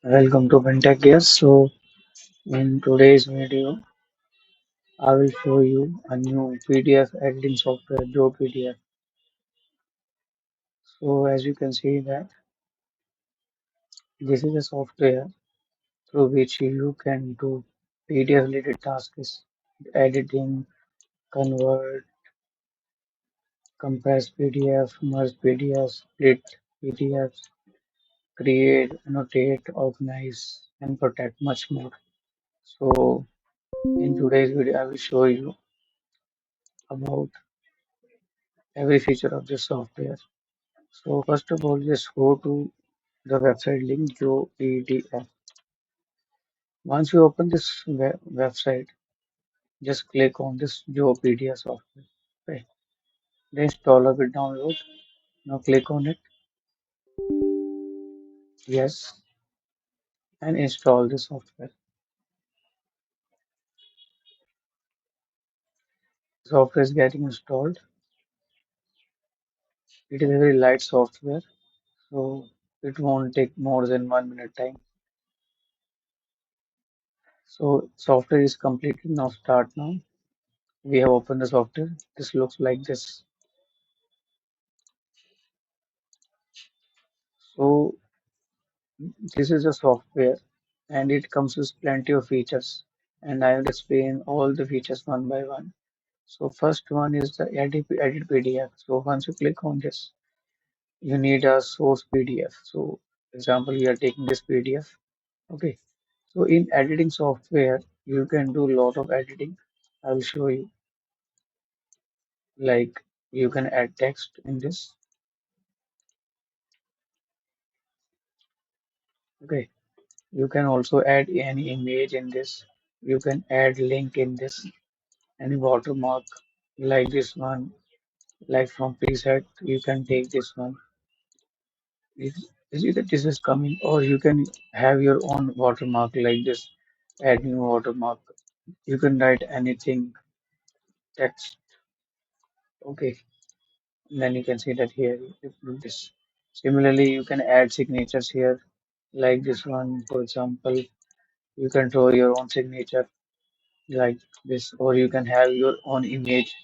Welcome to FinTech. Yes, so in today's video, I will show you a new PDF editing software, JOPDF. So as you can see that this is a software through which you can do PDF related tasks, editing, convert, compress PDF, merge PDF, split PDFs, create, annotate, organize, and protect much more. So in today's video, I will show you about every feature of this software. So first of all, just go to the website link JOPDF. Once you open this website, just click on this JOPDF software. Okay. The installer will download. Now click on it. Yes, and install the software. Software is getting installed. It is a very light software, so it won't take more than 1 minute time. So software is completed. Now start now. We have opened the software. This looks like this. So this is a software and it comes with plenty of features and I will explain all the features one by one. So first one is the edit PDF. So once you click on this, you need a source PDF. So example, we are taking this PDF. Okay. So in editing software, you can do a lot of editing. I will show you like you can add text in this. Okay. You can also add any image in this. You can add link in this, any watermark like this one, like from preset, you can take this one. You see that this is coming, or you can have your own watermark like this, add new watermark. You can write anything, text, okay. Then you can see that here, you do this. Similarly, you can add signatures here, like this one, for example. You can draw your own signature like this, or you can have your own image.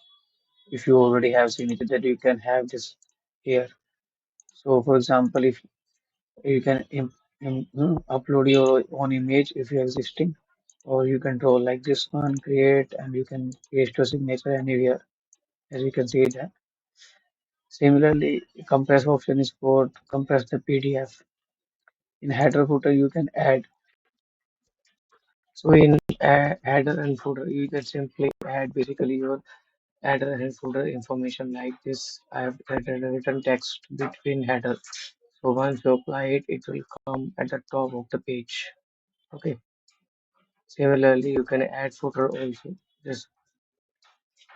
If you already have signature, that you can have this here. So, for example, if you can upload your own image if you're existing, or you can draw like this one, create, and you can paste your signature anywhere, as you can see that. Similarly, compress option is for compress the PDF. In header footer, you can add. So in header and footer, you can simply add basically your header and footer information like this. I have added a written text between header. So once you apply it, it will come at the top of the page. Okay. Similarly, you can add footer also. Just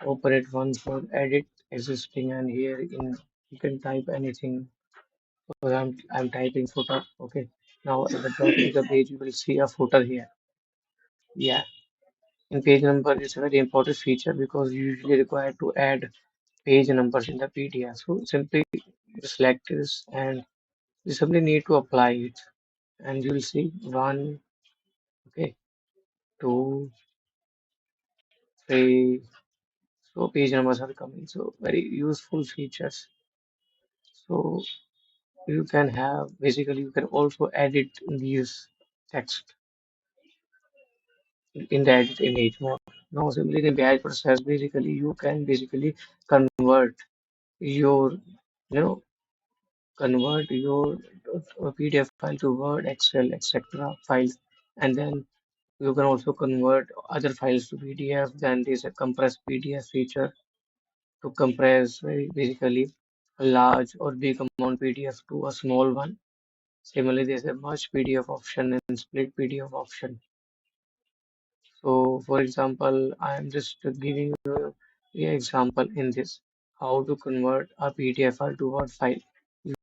open it once for edit existing and here in you can type anything. So I'm typing footer. Okay. Now at the top of the page you will see a footer here. Yeah. In page number is a very important feature because you usually require to add page numbers in the PDF. So simply select this and you simply need to apply it and you will see one, okay, two, three. So page numbers are coming. So very useful features. So you can have basically you can also edit these text in the edit image mode. Now simply the batch process basically you can basically convert your you know convert your PDF file to Word, Excel, etc. files, and then you can also convert other files to PDF. Then there's a compress PDF feature to compress basically a large or big amount PDF to a small one. Similarly, there's a merge PDF option and split PDF option. So, for example, I am just giving you an example in this how to convert a PDF file to Word file. You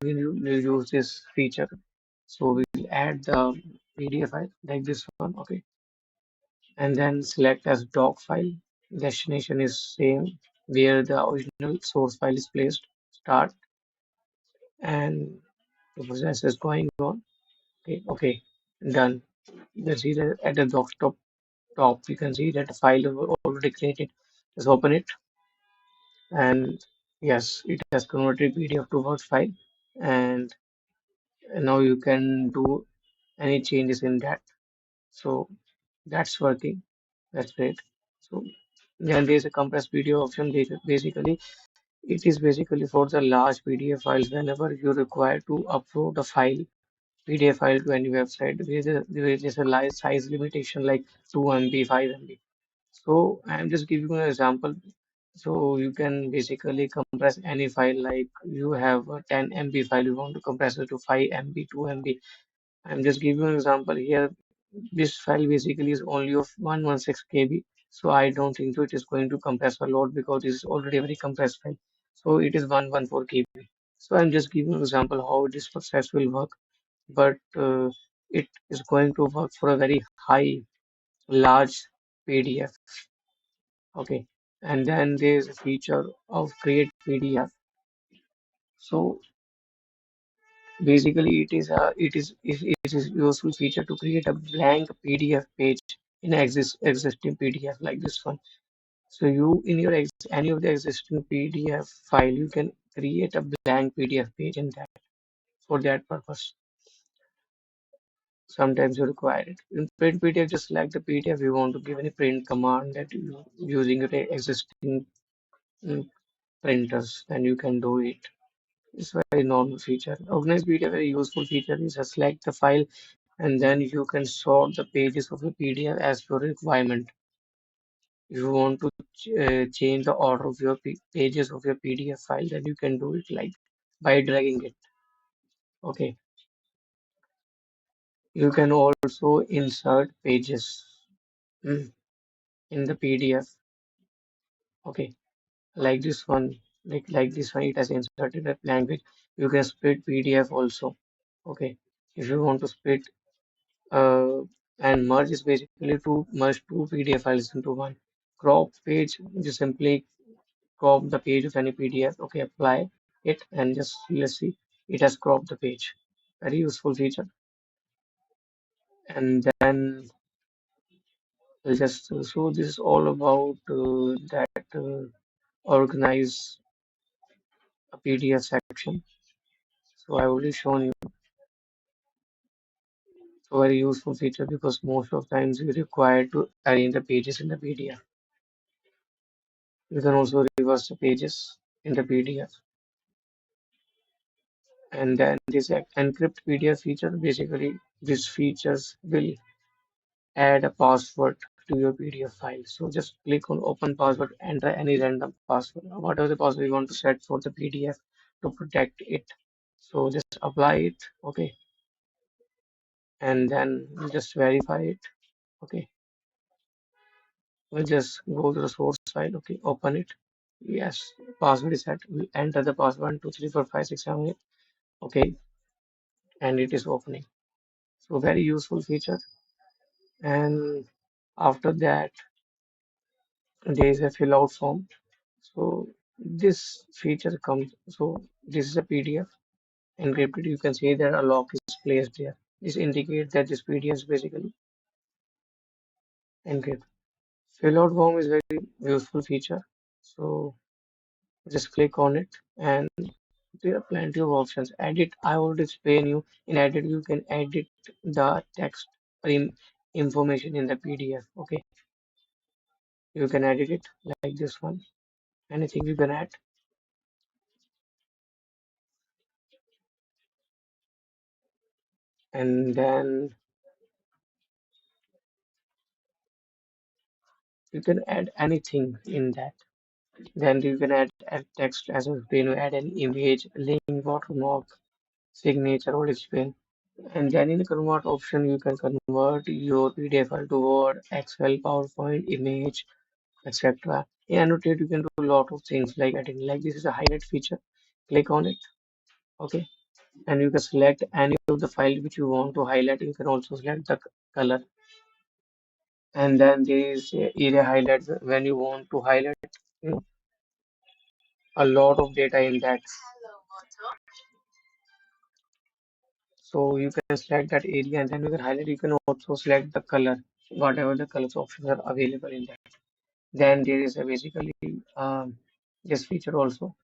use this feature. So we will add the PDF file like this one, okay, and then select as doc file. Destination is same where the original source file is placed. Start and the process is going on. Okay, okay. Done. You can see that at the top, you can see that the file is already created. Just open it, and yes, it has converted PDF to Word file, and now you can do any changes in that. So that's working. That's great. So then there's a compressed video option. Basically, it is basically for the large PDF files whenever you require to upload a file, PDF file to any website. There is a size limitation like 2 MB, 5 MB. So I'm just giving you an example. So you can basically compress any file like you have a 10 MB file, you want to compress it to 5 MB, 2 MB. I'm just giving you an example here. This file basically is only of 116 KB. So I don't think so it is going to compress a lot because this is already a very compressed file. So it is 114 KB. So I'm just giving an example how this process will work. But it is going to work for a very high, large PDF. Okay. And then there is a feature of create PDF. So basically, it is useful feature to create a blank PDF page in existing PDF like this one. So you in your any of the existing PDF file, you can create a blank PDF page in that for that purpose. Sometimes you require it. In print PDF, just select the PDF you want to give any print command that you using your existing mm, printers, then you can do it. It's a very normal feature. Organized PDF, very useful feature is just select the file and then you can sort the pages of the PDF as per requirement. If you want to change the order of your pages of your PDF file, then you can do it like by dragging it. Okay. You can also insert pages mm, in the PDF. Okay. Like this one, like this one, it has inserted a language. You can split PDF also. Okay. If you want to split uh, and merge is basically to merge two PDF files into one. Crop page, just simply crop the page of any PDF. Okay, apply it and just let's see, it has cropped the page. Very useful feature. And then we'll just so this is all about that organize a PDF section. So I already shown you a very useful feature because most of times we require to arrange the pages in the PDF. You can also reverse the pages in the PDF. And then this encrypt PDF feature, basically these features will add a password to your PDF file. So just click on open password, enter any random password, whatever the password you want to set for the PDF to protect it. So just apply it, okay, and then just verify it, okay. We'll just go to the source file, okay, open it. Yes, password is set. We enter the password 1, 2, 3, 4, 5, 6, 7, 8, okay, and it is opening. So very useful feature. And after that, there is a fill out form. So this feature comes. So this is a PDF encrypted. You can see that a lock is placed there. This indicates that this PDF is basically encrypted. Fill out form is very useful feature. So just click on it and there are plenty of options. Edit, I already explained you. In edit, you can edit the text or information in the PDF. Okay, you can edit it like this one. Anything you can add, and then you can add anything in that. Then you can add text as a screen, add an image, link, watermark, signature, or explain. And then in the convert option, you can convert your PDF file to Word, Excel, PowerPoint, image, etc. In Annotate, you can do a lot of things like adding, like this is a highlight feature. Click on it, okay, and you can select any of the file which you want to highlight. You can also select the color, and then there is a area highlight when you want to highlight you know, a lot of data in that. So you can select that area and then you can highlight. You can also select the color, whatever the colors options are available in that. Then there is a basically this feature also.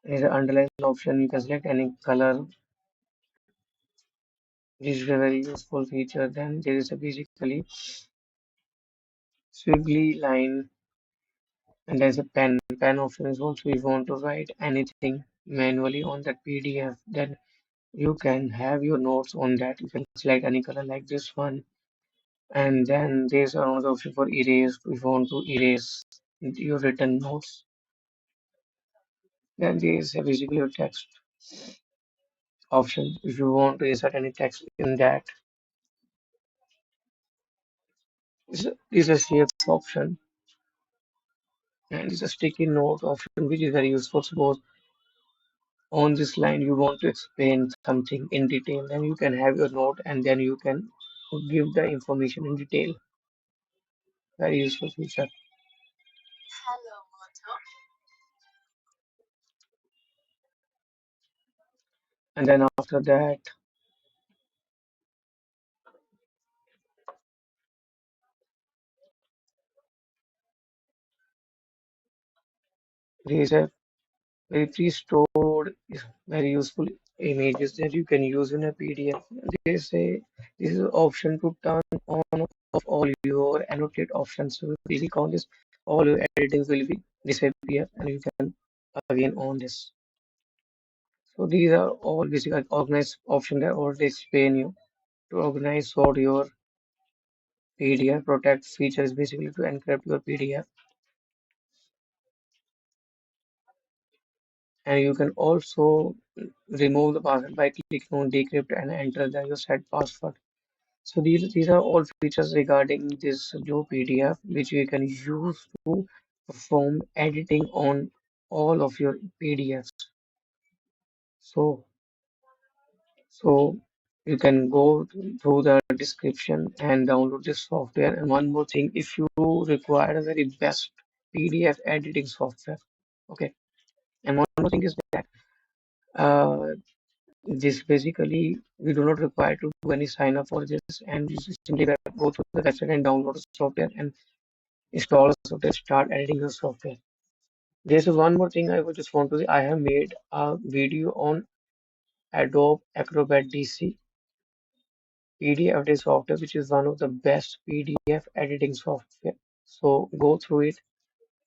There is an underline option. You can select any color, which is a very useful feature. Then there is a basically squiggly line, and there's a pen. Pen option is also if you want to write anything manually on that PDF, then you can have your notes on that. You can select any color like this one. And then there's another option for erase. If you want to erase your written notes, then there's basically a text option. If you want to insert any text in that, is a shape option, and it's a sticky note option, which is very useful. Suppose on this line you want to explain something in detail, then you can have your note and then you can give the information in detail. Very useful feature. And then after that, there is a very pre-stored very useful images that you can use in a PDF. They say this is an option to turn on of all your annotate options. So basically on this, all your editing will be disappear and you can again on this. So these are all basically organized option that already explain you to organize sort your PDF. Protect feature is basically to encrypt your PDF, and you can also remove the password by clicking on decrypt and enter the your set password. So these are all features regarding this Joe PDF which we can use to perform editing on all of your PDFs. So so you can go through the description and download this software. And one more thing, if you require a very best PDF editing software, okay. And one more thing is that uh, this basically we do not require to do any sign up for this, and you just simply go to the website and download the software and install the software, start editing your software. There's one more thing I would just want to say. I have made a video on Adobe Acrobat DC PDF editing software, which is one of the best PDF editing software. So go through it